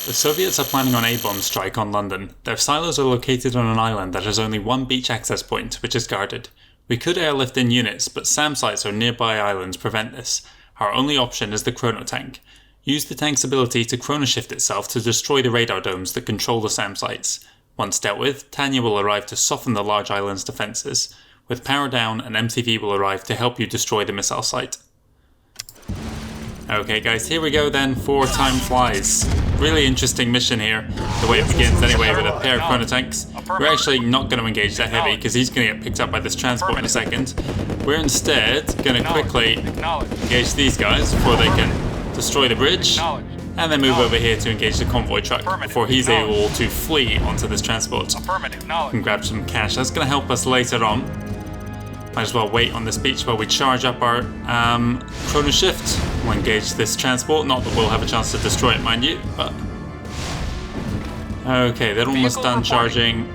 The Soviets are planning an A-bomb strike on London. Their silos are located on an island that has only one beach access point, which is guarded. We could airlift in units, but SAM sites or nearby islands prevent this. Our only option is the chrono tank. Use the tank's ability to chronoshift itself to destroy the radar domes that control the SAM sites. Once dealt with, Tanya will arrive to soften the large island's defences. With power down, an MCV will arrive to help you destroy the missile site. Okay guys, here we go then for Time Flies. Really interesting mission here, the way it begins anyway with a pair of chrono tanks. We're actually not going to engage that heavy because he's going to get picked up by this transport in a second. We're instead going to quickly engage these guys before they can destroy the bridge, and then move over here to engage the convoy truck before he's able to flee onto this transport and grab some cash. That's going to help us later on. Might as well wait on this beach while we charge up our chrono shift. We'll engage this transport, not that we'll have a chance to destroy it, mind you, but... Okay, they're almost done charging.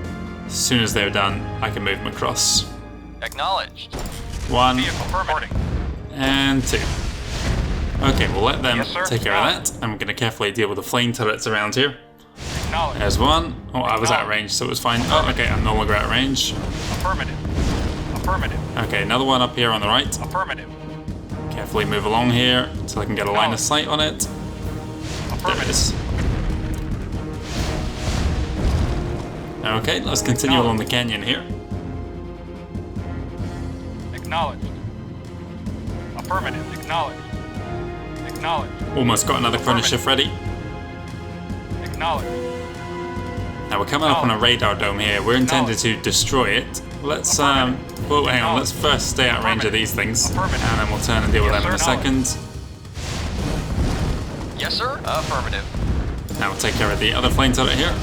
As soon as they're done, I can move them across. Acknowledged. 1 and 2. Okay, we'll let them take care of that, and we're going to carefully deal with the flame turrets around here. There's one. Oh, I was out of range, so it was fine. Oh, okay, I'm no longer out of range. Affirmative. Affirmative. Okay, another one up here on the right. Affirmative. Carefully move along here so I can get a line of sight on it. There it is. Okay, let's continue along the canyon here. Acknowledged. Affirmative. Acknowledged. Acknowledged. Almost got another chrono shift ready. Acknowledged. Now we're coming up on a radar dome here. We're intended to destroy it. Let's well, hang on. Let's first stay out of range of these things, and then we'll turn and deal with them in a second. Yes, sir. Affirmative. Now we'll take care of the other flame turret here.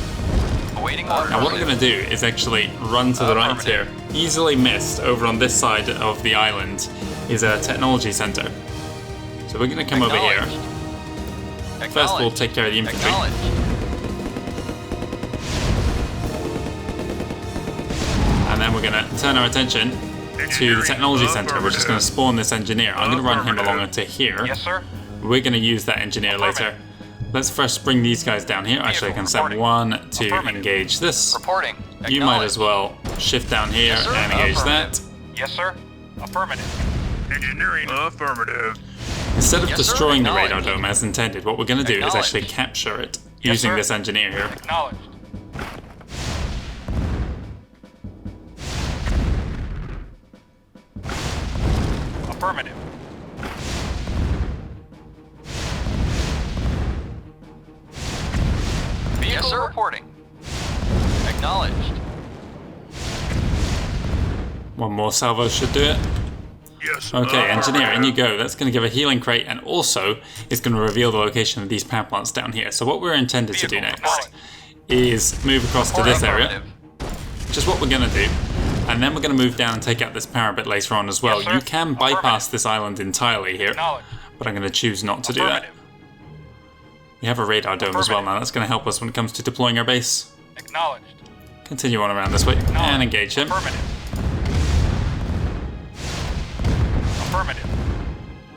Awaiting orders. Now what we're going to do is actually run to the right here. Easily missed over on this side of the island is a technology center. So we're going to come over here. First we'll take care of the infantry. And then we're going to turn our attention to the technology center. We're just going to spawn this engineer. I'm going to run him along to here. Yes, sir. We're going to use that engineer later. Let's first bring these guys down here. Actually, I can set 1 to engage this. Reporting. You might as well shift down here and engage that. Yes, sir. Affirmative. Engineering. Affirmative. Instead of destroying the radar dome as intended, what we're going to do is actually capture it using this engineer here. Acknowledged. Affirmative. Yes, sir. Reporting. Acknowledged. One more salvo should do it. Yes. Okay, engineer, in you go. That's going to give a healing crate, and also it's going to reveal the location of these power plants down here. So what we're intended to do next is move across to this area, which is what we're going to do. And then we're going to move down and take out this power a bit later on as well. You can bypass this island entirely here, but I'm going to choose not to do that. We have a radar dome as well now. That's going to help us when it comes to deploying our base. Acknowledged. Continue on around this way and engage him. Affirmative.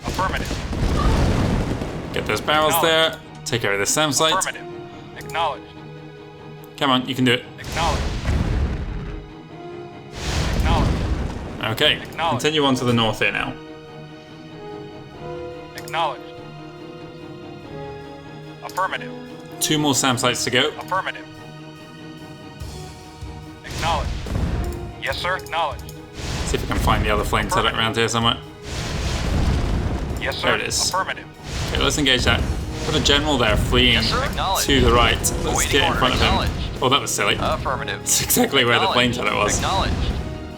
Affirmative. Get those barrels there. Take care of this SAM site. Affirmative. Acknowledged. Come on, you can do it. Acknowledged. Acknowledged. Okay, continue on to the north here now. Acknowledged. Affirmative. 2 more SAM sites to go. Affirmative. Acknowledged. Yes, sir. Acknowledged. See if we can find the other flame turret around here somewhere. Yes, sir. There it is. Affirmative. Okay, let's engage that. Got a general there fleeing to the right. Let's get in front of him. Oh, that was silly. Affirmative. That's exactly where the flame turret was. Acknowledged.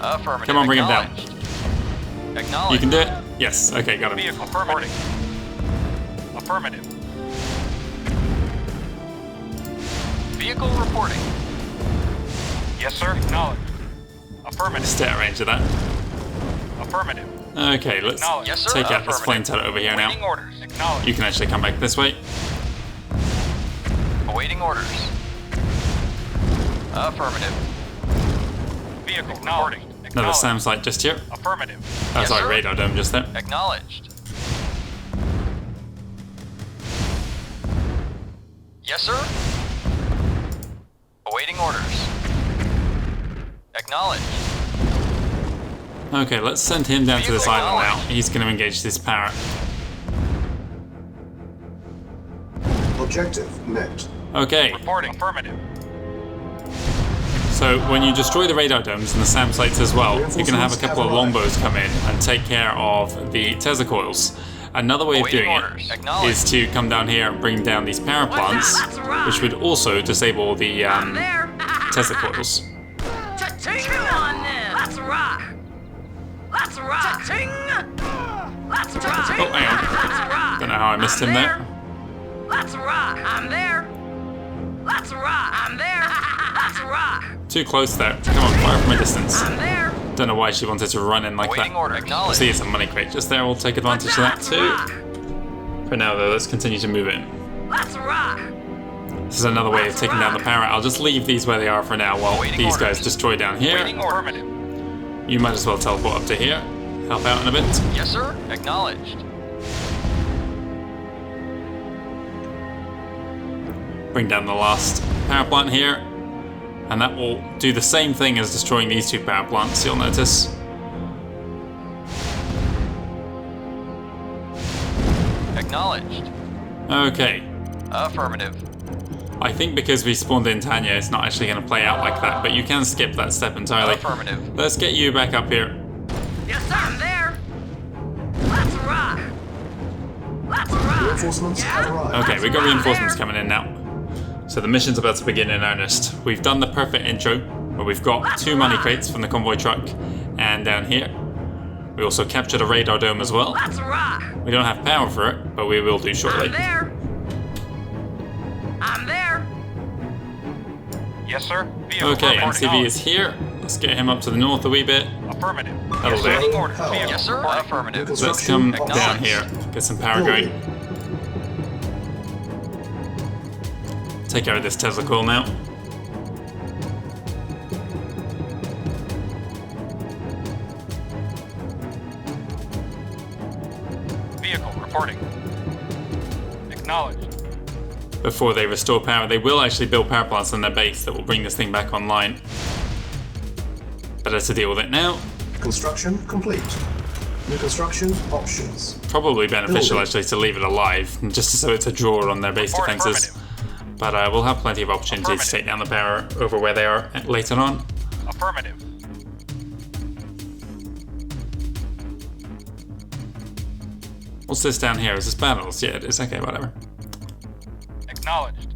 Affirmative. Come on, bring him down. Acknowledged. You can do it? Yes. Okay, got him. Vehicle affirmative. Affirmative. Vehicle reporting. Yes, sir. Acknowledged. Affirmative. Stay out of range of that. Affirmative. Okay, let's take out this flame turret over here now. Orders. Acknowledged. You can actually come back this way. Awaiting orders. Affirmative. Vehicle reporting. Another SAM site just here. Affirmative. That's our radar dome just there. Acknowledged. Yes, sir. Acknowledged. Okay, let's send him down to this island now. He's going to engage this parrot. Objective met. Okay, Reporting. Affirmative. so when you destroy the radar domes and the SAM sites as well, you're going to have a couple of longbows come in and take care of the Tesla coils. Another way of doing it is to come down here and bring down these power plants, which would also disable the Tesla coils. Let's rock! Let's rock! Let's rock! Oh, hang on. Don't know how I missed him there. Let's rock! I'm there! Let's rock! I'm there! Let's rock! Too close there. Come on, fire from a distance. I'm there! Don't know why she wanted to run in like Waiting that. order. Acknowledged. See, it's a money crate just there. We'll take advantage of that too. For now, though, let's continue to move in. Let's rock! This is another way of taking down the parrot. I'll just leave these where they are for now while Waiting these orders. guys destroy down here. Waiting order. Affirmative. You might as well teleport up to here. Help out in a bit. Yes, sir. Acknowledged. Bring down the last power plant here. And that will do the same thing as destroying these two power plants, you'll notice. Acknowledged. Okay. Affirmative. I think because we spawned in Tanya, it's not actually going to play out like that, but you can skip that step entirely. Affirmative. Let's get you back up here. Yes, sir! I'm there! Let's rock! Let's rock! Reinforcements have arrived. Okay, we've got reinforcements coming in now. So the mission's about to begin in earnest. We've done the perfect intro, where we've got 2 money crates from the convoy truck, and down here, we also captured a radar dome as well. Let's rock! We don't have power for it, but we will do shortly. I'm there! I'm there! Yes, sir. Vehicle Okay, reporting. MCV is here. Let's get him up to the north a wee bit. Affirmative. That'll Yes, sir. do. Waiting order. Power. Vehicle Yes, sir. reporting. New Affirmative. Let's construction come down acknowledged. here, get some power Building. going. Take care of this Tesla coil now. Vehicle reporting. Acknowledged. Before they restore power, they will actually build power plants on their base that will bring this thing back online. Better to deal with it now. Construction complete. New construction options. Probably beneficial Building. actually to leave it alive, just so it's a draw on their base Report defenses. But we'll have plenty of opportunities to take down the power over where they are later on. Affirmative. What's this down here? Is this battles? Yeah, it is. Okay, whatever. Acknowledged.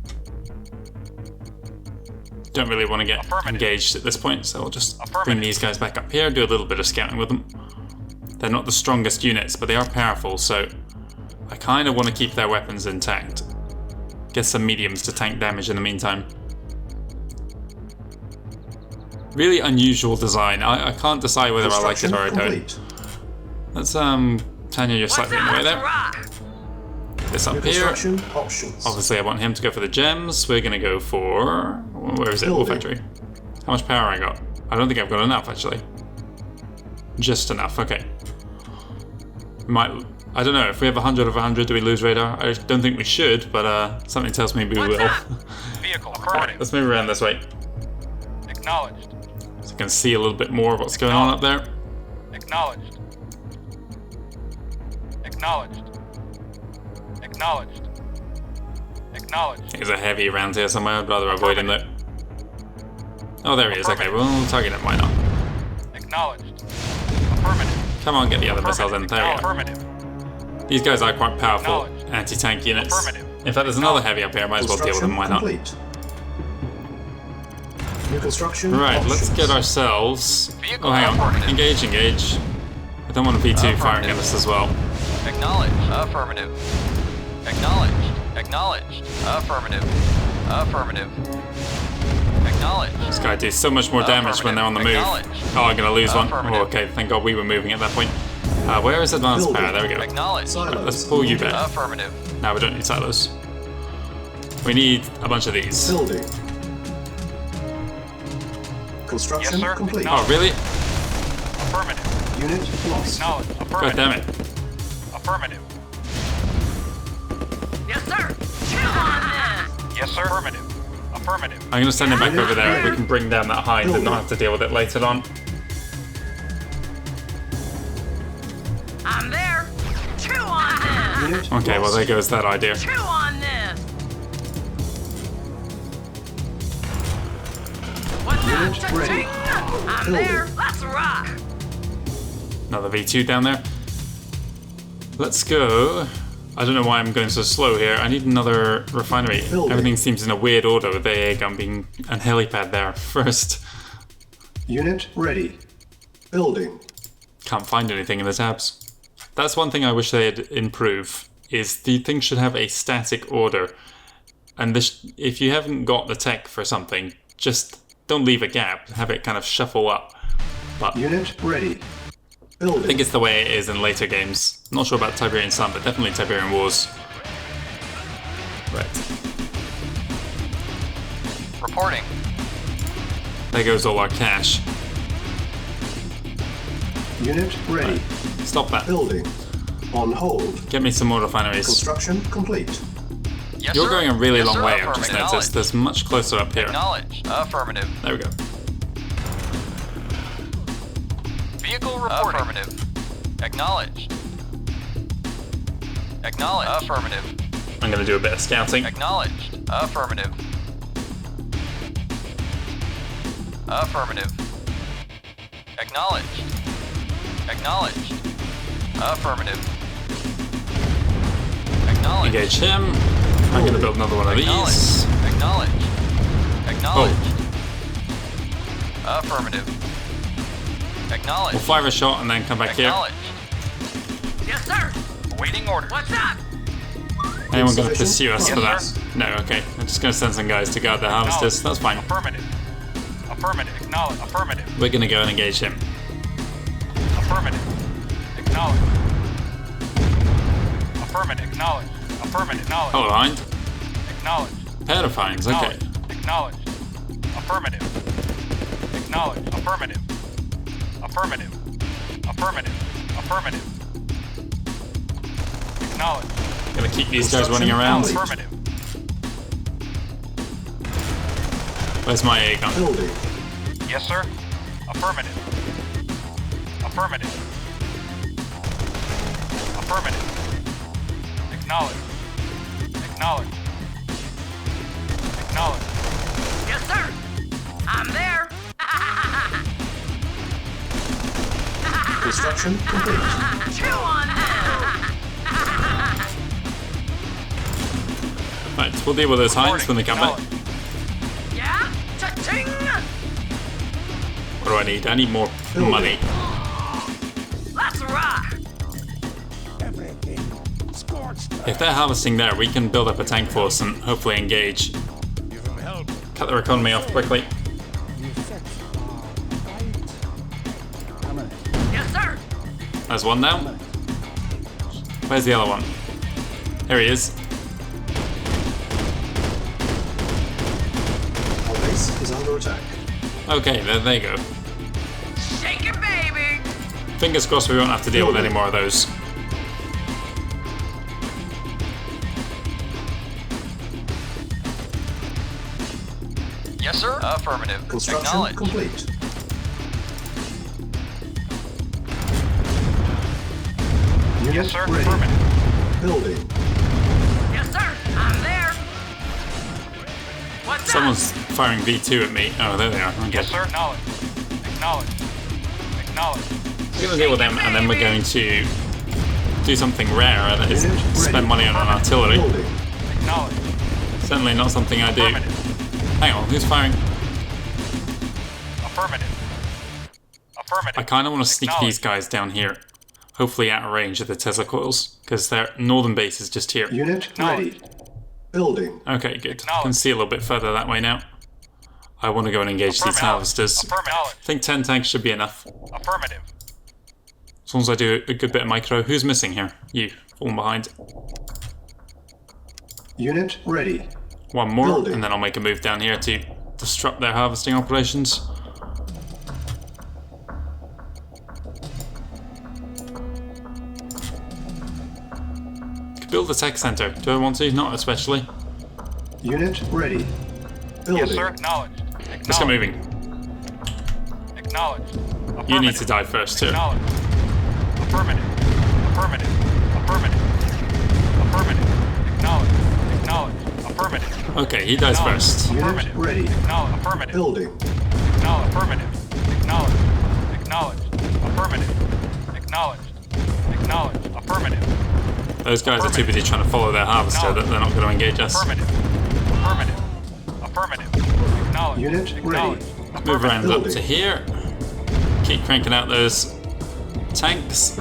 Don't really want to get Affirmative. engaged at this point, so I'll just bring Affirmative. these guys back up here, do a little bit of scouting with them. They're not the strongest units, but they are powerful, so I kind of want to keep their weapons intact. Get some mediums to tank damage in the meantime. Really unusual design. I can't decide whether I like it or I don't. Complete. Let's Tanya, you're slightly in the way Let's there. rock! This up New here. construction options. Obviously I want him to go for the gems. We're gonna go for... where is it? Wolf Building. Factory. How much power I got? I don't think I've got enough actually. Just enough, okay. I don't know, if we have 100 of 100, do we lose radar? I don't think we should, but something tells me we will. Vehicle reporting. Let's move around this way, Acknowledged. so I can see a little bit more of what's going on up there. Acknowledged. Acknowledged. Acknowledged. Acknowledged. There's a heavy around here somewhere, I'd rather avoid him though. Oh, there he is, okay, well, we'll target him, why not? Acknowledged. Affirmative. Come on, get the other missiles in, there we go. Affirmative. These guys are quite powerful Acknowledged. anti-tank units. Affirmative. In fact, there's another heavy up here, I might as well deal with them, why not? Complete. New construction Right, let's options. get ourselves... Vehicle Oh, hang on. affirmative. Engage, engage. I don't want to be too firing at us as well. Acknowledged. Affirmative. Acknowledged. Acknowledged. Affirmative. Affirmative. Acknowledged. This guy does so much more damage when they're on the move. Acknowledged. Oh, I'm going to lose one. Affirmative. Oh, okay, thank God we were moving at that point. Where is advanced Building. power? There we go. Acknowledged. Silos. Let's pull you back. Affirmative. No, we don't need silos. We need a bunch of these. Building. Construction Yes, sir. complete. Oh, really? Affirmative. Unit lost. Acknowledged. God Affirmative. damn it. Affirmative. Yes, sir! Chew on this! Yes, sir. Affirmative. Affirmative. I'm going to send him back over there. We can bring down that hind and not have to deal with it later on. I'm there. 2 on this. Unit Okay, well lost. there goes that idea. 2 on this. What's up? Unit ready. Cha-ching! I'm there. Let's rock. Another V2 down there. Let's go. I don't know why I'm going so slow here. I need another refinery. Building. Everything seems in a weird order with the air gun being and helipad there first. Unit ready. Building. Can't find anything in the tabs. That's one thing I wish they'd improve, is the thing should have a static order. And this, if you haven't got the tech for something, just don't leave a gap. Have it kind of shuffle up. But Unit ready. I Building. think it's the way it is in later games. Not sure about Tiberian Sun, but definitely Tiberian Wars. Right. Reporting. There goes all our cash. Unit ready. Stop that. Building. On hold. Get me some more refineries. Construction complete. Yes, You're sir. going a really Yes, long sir. way, I've just Affirmative. noticed. There's much closer up here. Acknowledged. Affirmative. There we go. Vehicle reporting. Affirmative. Acknowledged. Acknowledged. Affirmative. I'm going to do a bit of scouting. Acknowledged. Affirmative. Affirmative. Acknowledged. Acknowledged. Affirmative. Acknowledged. Engage him. I'm going to build another one of these. Acknowledged. Acknowledged. Affirmative. Acknowledged. We'll fire a shot and then come back here. Acknowledged. Yes, sir. Awaiting orders. What's up? Anyone going to Insufficient pursue us for that? Yes, No, okay. I'm just going to send some guys to guard the harvesters. That's fine. Affirmative. Affirmative. Acknowledge. Affirmative. We're going to go and engage him. Affirmative. Acknowledge. Affirmative. Acknowledge. Affirmative. Acknowledge. Hello, hind. Acknowledge. Pedophiles, okay. Acknowledge. Affirmative. Acknowledge. Affirmative. Affirmative. Affirmative. Affirmative. Acknowledge. Gonna keep these guys running around. Affirmative. Where's my air gun? Building. Yes, sir. Affirmative. Affirmative. Affirmative. Acknowledge. Acknowledge. Acknowledge. Yes, sir. I'm there. Construction complete. 2 on this. Right, we'll deal with those hinds when they come back. Yeah? Cha-ching! What do I need? I need more money. Let's rock. If they're harvesting there, we can build up a tank force and hopefully engage. Cut their economy off quickly. Yes, sir. There's one now. Where's the other one? Here he is. Our base is under attack. Okay, there you go. Shake it, baby. Fingers crossed we won't have to deal with any more of those. Yes, sir. Affirmative. Construction Acknowledge. complete. Unit Yes, sir. ready. Affirmative. Building. Yes, sir. I'm there. What's Someone's up? firing V2 at me. Oh, there they are. Okay. Yes, sir. Acknowledge. Acknowledge. Acknowledge. We're going to deal with them and then we're going to do something rare, and that is Unit ready. spend money on an artillery. Building. Acknowledge. Certainly not something I do. Affirmative. Hang on, who's firing? Affirmative. Affirmative. I kind of want to sneak these guys down here. Hopefully out of range of the Tesla coils, because their northern base is just here. Unit ready. Building. Okay, good. I can see a little bit further that way now. I want to go and engage these harvesters. Affirmative. I think 10 tanks should be enough. Affirmative. As long as I do a good bit of micro. Who's missing here? You. Falling behind. Unit ready. One more, Building. and then I'll make a move down here to disrupt their harvesting operations. Could build a tech center. Do I want to? Not especially. Unit ready. Building. Yes, sir. Acknowledged. Let's get moving. Acknowledged. You need to die first, too. Acknowledged. Affirmative. Affirmative. Affirmative. Affirmative. Acknowledged. Acknowledged. Affirmative. Okay, he dies first. Unit Affirmative. ready. Acknowledged. Affirmative. Building. Acknowledged. Affirmative. Acknowledged. Acknowledged. Affirmative. Acknowledged. Acknowledged. Affirmative. Those guys are too busy trying to follow their harvester that they're not going to engage us. Affirmative. Affirmative. Affirmative. Acknowledged. Unit ready. Acknowledged. Move around up Building. to here. Keep cranking out those tanks.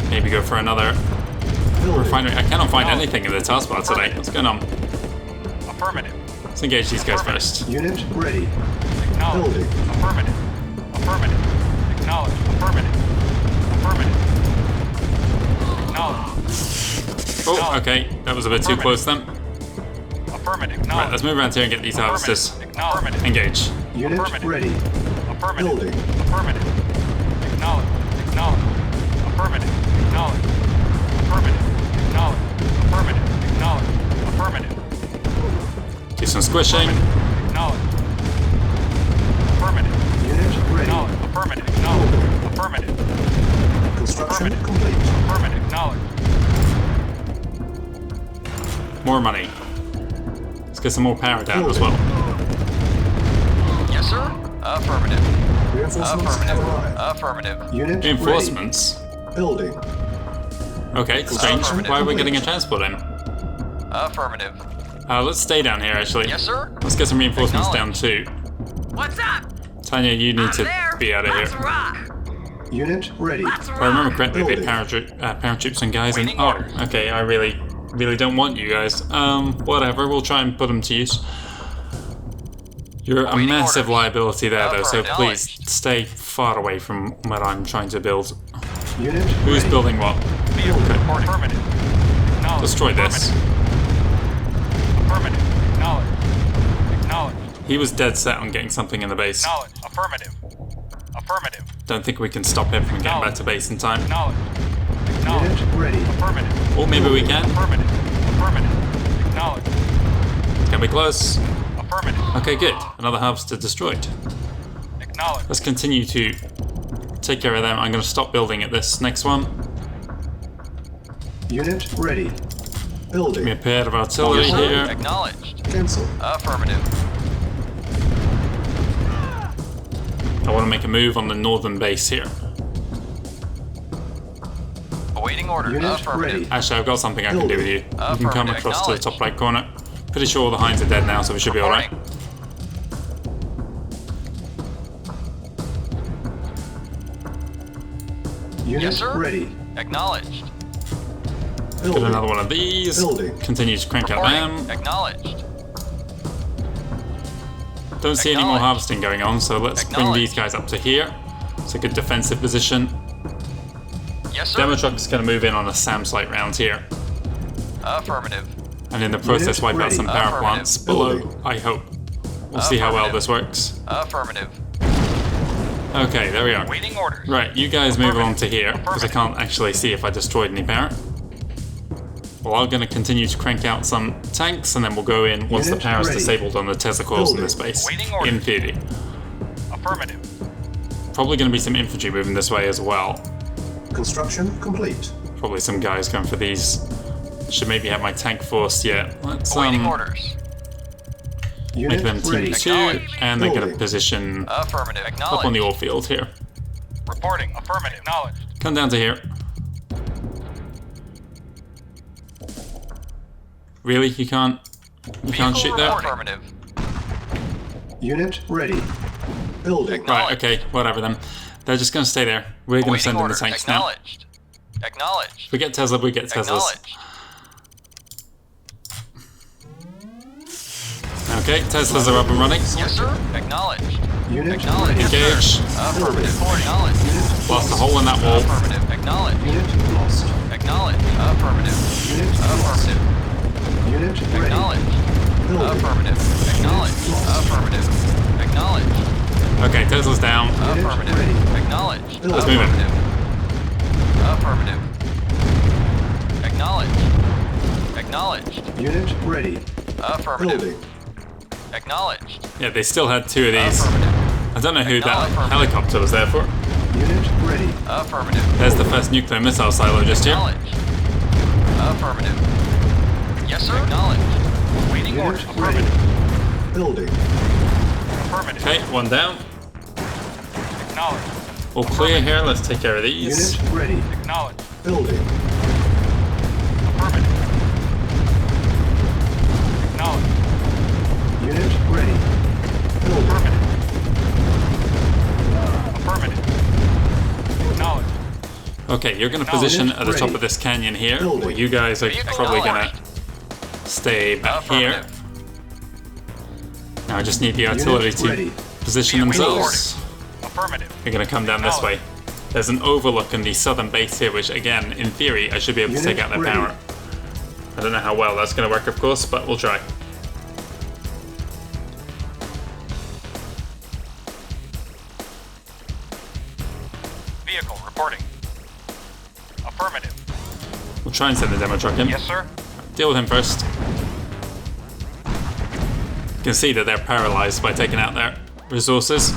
Maybe go for another Building. refinery. I cannot find anything in the taskbar today. What's going on? Affirmative. Let's engage these guys first. Unit ready. Acknowledged. Building. Affirmative. Affirmative. Acknowledged. Affirmative. Affirmative. Acknowledged. Oh, okay. That was a bit too close then. Affirmative. Right, Acknowledged. let's move around here and get these harvesters. Affirmative. Engage. Unit Affirmative. ready. Affirmative. Building. Affirmative. Acknowledged. Acknowledged. Affirmative. Acknowledged. Affirmative. Acknowledged. Affirmative. Acknowledged. Affirmative. Do some squishing. Acknowledged. Affirmative. Unit ready. Acknowledged. Affirmative. Acknowledged. Affirmative. Construction Affirmative. complete. Affirmative. Acknowledged. More money. Let's get some more power down as well. Yes, sir. Affirmative. Reinforcements have arrived. Affirmative. Unit Reinforcements. ready. Building. Okay, strange. Affirmative. Why are we getting a transport in? Affirmative. Let's stay down here actually. Yes, sir. Let's get some reinforcements down too. What's up? Tanya, you need I'm to there. be out of Let's here. rock. Unit ready. Let's If I remember rock. correctly, they Building. paratroops and guys and Waiting oh, orders. okay, I really don't want you guys. Whatever, we'll try and put them to use. You're a Waiting massive orders. liability there though, so Affirmative. please stay far away from what I'm trying to build. Unit Who's ready. building what? Vehicle reporting. Affirmative. Acknowledged. Destroy this. Affirmative. Acknowledged. Acknowledged. He was dead set on getting something in the base. Acknowledged. Affirmative. Affirmative. Don't think we can stop him from getting back to base in time. Acknowledged. Acknowledged. Unit ready. Affirmative. Or maybe we can. Affirmative. Affirmative. Acknowledged. Can we close? Affirmative. Okay, good. Another harvester destroyed. Acknowledged. Let's continue to take care of them. I'm going to stop building at this next one. Unit ready. Give me a Building. pair of artillery here. Acknowledged. Cancel. Affirmative. I want to make a move on the northern base here. Awaiting orders. Unit Affirmative. ready. Actually, I've got something I can do with you. You can come Affirmative. across to the top right corner. Pretty sure all the hinds are dead now, so we should be alright. Reporting. Unit Yes, sir. ready. Acknowledged. Get Building. another one of these. Building. Continue to crank out Reporting. them. Acknowledged. Don't see any more Acknowledged. harvesting going on, so let's bring these guys up to here. It's a good defensive position. Yes, sir. Demo truck's going to move in on a SAM site round here. Affirmative. And in the process Unit wipe out ready. some power Affirmative. plants below, Building. I hope. We'll see how well this works. Affirmative. Okay, there we are. Waiting orders. Right, you guys move along to here, because I can't actually see if I destroyed any power. Well, I'm going to continue to crank out some tanks, and then we'll go in once the Unit power is ready. disabled on the Tesla coils in Building. this base. Waiting orders. In theory. Affirmative. Probably going to be some infantry moving this way as well. Construction complete. Probably some guys going for these. Should maybe have my tank force yet. Let's Awaiting orders. make Unit them team ready. 2, Acknowledged. and they're going to Building. position Affirmative. up on the Acknowledged. ore field here. Reporting. Affirmative. Acknowledged. Come down to here. Really? You can't shoot there? Affirmative. Unit ready. Building. Right, okay, whatever then. They're just going to stay there. We're going to Awaiting send in the orders. tanks now. Acknowledged. Acknowledged. If we get Tesla, we get Teslas. Acknowledged. Okay, Teslas are up and running. Yes, sir. Acknowledged. Unit Acknowledged. ready. Engage. Affirmative. Acknowledged. Blast a hole in that wall. Affirmative. Acknowledged. Unit lost. Acknowledged. Affirmative. Unit lost. Affirmative. Unit ready. Acknowledged. Building. Affirmative. Acknowledged. Affirmative. Acknowledged. Okay, Tesla's down. Affirmative. ready. Acknowledged. Let's move it. Affirmative. Acknowledged. Acknowledged. Unit ready. Affirmative. Building. Acknowledged. Yeah, they still had 2 of these. Affirmative. I don't know who that Affirmative. helicopter was there for. Unit ready. Affirmative. There's the first nuclear missile silo just here. Acknowledged. Affirmative. Yes, sir. Acknowledged. Waiting Unit orders. ready. Building. Affirmative. Okay, 1 down. Acknowledged. All clear here, let's take care of these. Unit ready. Acknowledged. Building. Affirmative. Acknowledged. Unit ready. Building. Affirmative. Affirmative. Acknowledged. Okay, you're going to position at the top of this canyon here. Well, you guys are probably going to stay back here. Affirmative. Now I just need the artillery Unit ready. to position themselves. Affirmative. They're going to come down this way. There's an overlook on the southern base here, which again, in theory, I should be able to take out their power. I don't know how well that's going to work, of course, but we'll try. Vehicle reporting. Affirmative. We'll try and send the demo truck in. Yes, sir. Deal with him first. You can see that they're paralyzed by taking out their resources.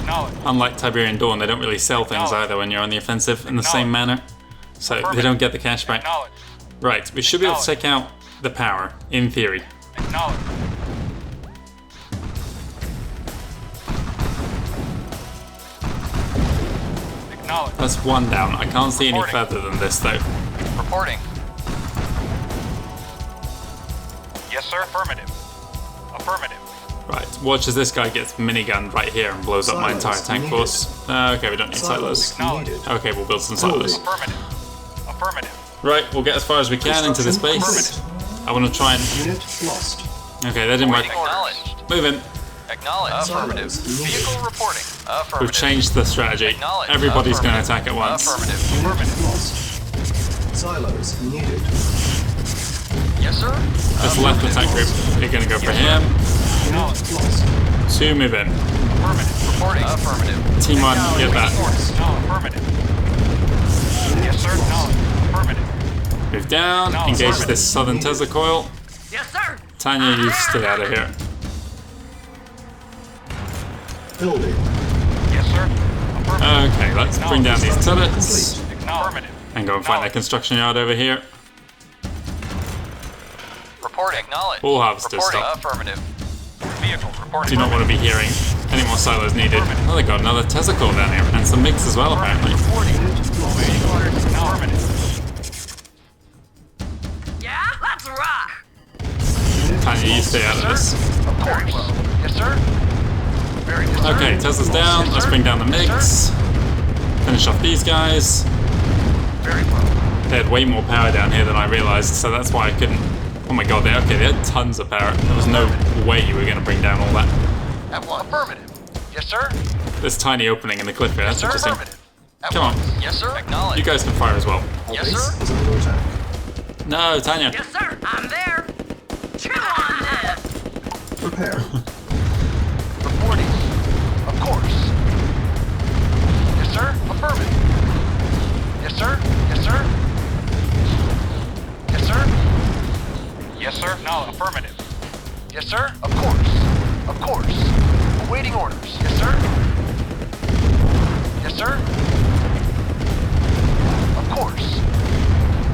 Acknowledged. Unlike Tiberian Dawn, they don't really sell things either when you're on the offensive in the same manner. So they don't get the cash back. Acknowledged. Right, we should be able to take out the power, in theory. Acknowledged. Acknowledged. That's 1 down. I can't see any Reporting. further than this though. Reporting. Yes, sir. Affirmative. Affirmative. Right, watch as this guy gets minigunned right here and blows up my entire Silos tank needed. force. Okay, we don't need silos. Silos needed. Okay, we'll build some silos. Affirmative. Affirmative. Right, we'll get as far as we can into this base. I want to try and... Unit lost. Okay, that didn't work. Acknowledged. Move in. Acknowledged. Affirmative. Silos needed. Vehicle reporting. Affirmative. We've changed the strategy. Acknowledged. Everybody's going to Affirmative. attack at once. Affirmative. Unit lost. Silos needed. Yes, sir. This left attack group, they're going to go for him. Unit lost. 2 move in. Affirmative. Reporting. Affirmative. Team 1, get that. No. Affirmative. Yes, sir. No. Affirmative. Move down, engage this southern Tesla coil. Yes, sir. Tanya, you stay out of here. Building. Yes, sir. Affirmative. Okay, let's bring down these turrets Affirmative. and go and find that construction yard over here. Reporting. Acknowledged. All harvesters Reporting. stop. Affirmative. Vehicle reporting. Do not want to be hearing any more silos needed. Oh, they got another Tesla coil down here and some MiGs as well, apparently. Unit lost. Affirmative. Yeah, let's rock. Tanya, you stay out of this. Of course. Yes, sir. Very good, sir. Okay, Tesla's down. Yes, Let's sir. bring down the Yes, MiGs. Finish off these guys. Very well. They had way more power down here than I realized, so that's why I couldn't... Oh my god, they had tons of power. There was no way you were going to bring down all that. At one. Affirmative. Yes, sir. This tiny opening in the cliff here, that's Sir. interesting. Affirmative. At Come on. once. Yes, sir. Acknowledged. You guys can fire as well. Our Yes, base sir. is under attack. No, Tanya. Yes, sir. I'm there. Come on then. Prepare. Reporting. Of course. Yes, sir. Affirmative. Yes, sir. Yes, sir. Yes, sir. Yes, sir. No. Affirmative. Yes, sir. Of course. Of course. Awaiting orders. Yes, sir. Yes, sir. Of course.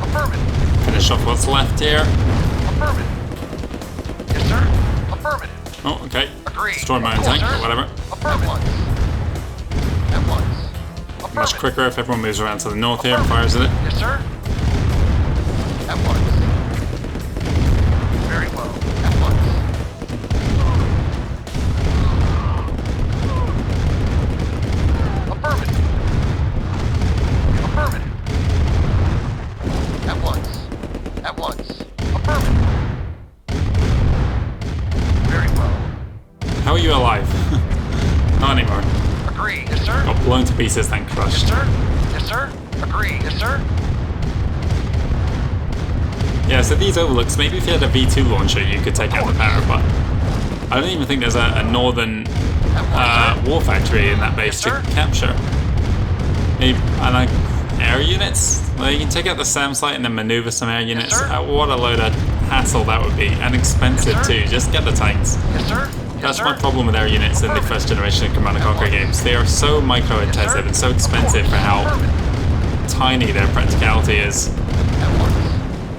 Affirmative. Finish off what's left here. Affirmative. Yes, sir. Affirmative. Oh, okay. Agreed. Destroy my own Of course, tank, sir. or whatever. Affirmative. At once. Much Affirmative. quicker if everyone moves around to the north here and fires at it. Yes, sir. At once. Very well. At once. Affirmative. Affirmative. At once. At once. Affirmative. Very well. How are you alive? Not anymore. Agreed. Yes, sir. Got blown to pieces, then Yes, crushed. sir. Yes, sir. Agreed. Yes, sir. Yeah, so these overlooks, maybe if you had a V2 launcher, you could take out the power, but I don't even think there's a northern war factory in that base Yes, to sir. capture. Maybe, and like air units? Well, you can take out the SAM site and then maneuver some air units. sir. What a load of hassle that would be, and expensive Yes, sir. too. Just get the tanks. Yes, sir. Yes, That's sir. my problem with air units in the first generation of Command & Conquer games. They are so micro-intensive and so expensive for how tiny their practicality is.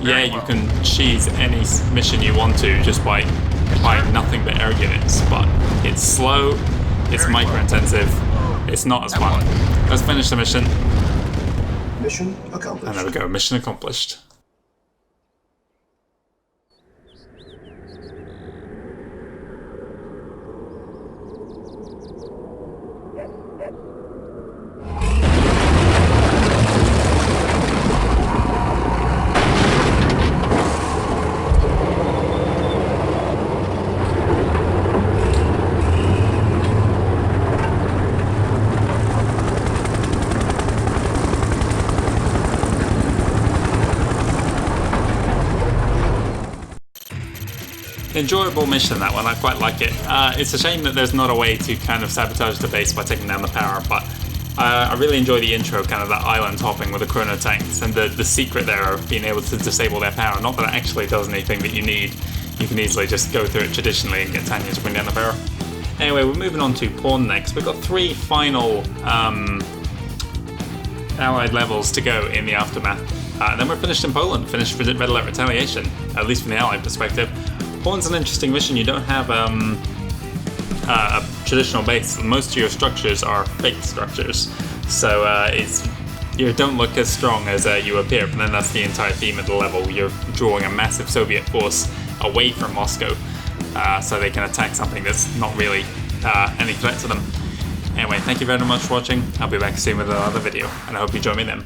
Yeah, you can cheese any mission you want to just by buying nothing but air units, but it's slow, it's micro-intensive, it's not as fun. Let's finish the mission. Mission accomplished. And there we go, mission accomplished. Enjoyable mission, that one. I quite like it. It's a shame that there's not a way to kind of sabotage the base by taking down the power, but I really enjoy the intro, kind of that island hopping with the chrono tanks, and the secret there of being able to disable their power. Not that it actually does anything that you need. You can easily just go through it traditionally and get Tanya to bring down the power. Anyway, we're moving on to Pawn next. We've got 3 final allied levels to go in the Aftermath. And then we're finished in Poland, finished with Red Alert Retaliation, at least from the allied perspective. Pawn's an interesting mission. You don't have a traditional base. Most of your structures are fake structures, so you don't look as strong as you appear. But then that's the entire theme of the level. You're drawing a massive Soviet force away from Moscow, so they can attack something that's not really any threat to them. Anyway, thank you very much for watching. I'll be back soon with another video, and I hope you join me then.